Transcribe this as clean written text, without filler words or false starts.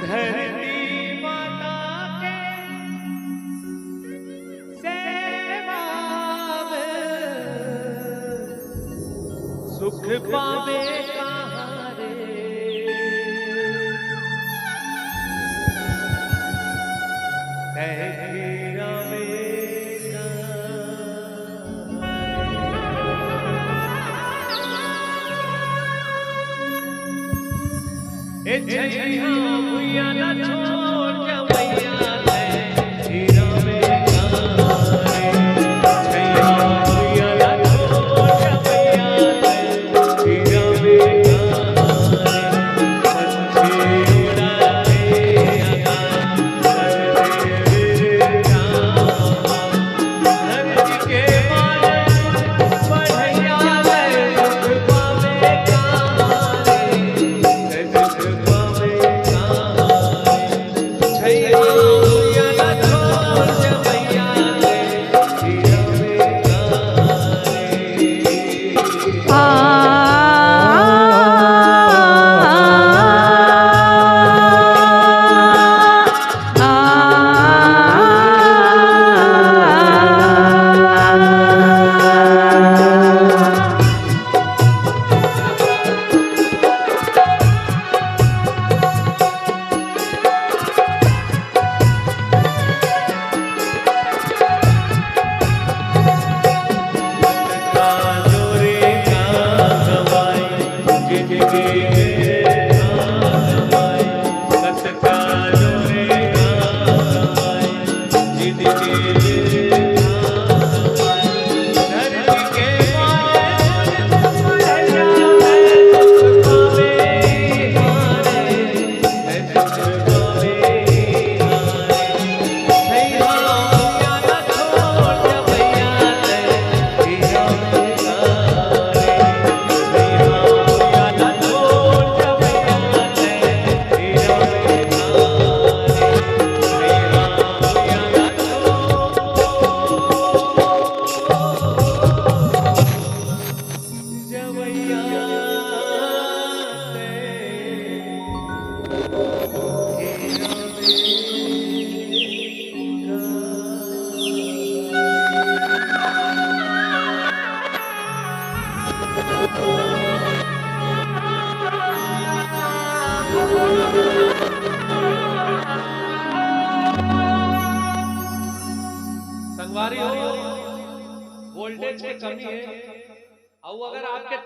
धरती माता के सेवा में सुख पावे कहाँ रे। तेरा ए छैया भुइया ना छोड़ जवैया ले हीरा में गारे। छैया भुइया ना छोड़ जवैया ले हीरा में गारे। पंछी उड़ाए आकाश कर दे रामा। धरती के माले बढ़ैया ले सुख पावे कहाँ रे। संगवारी हो वोल्टेज की कमी है और अगर आपके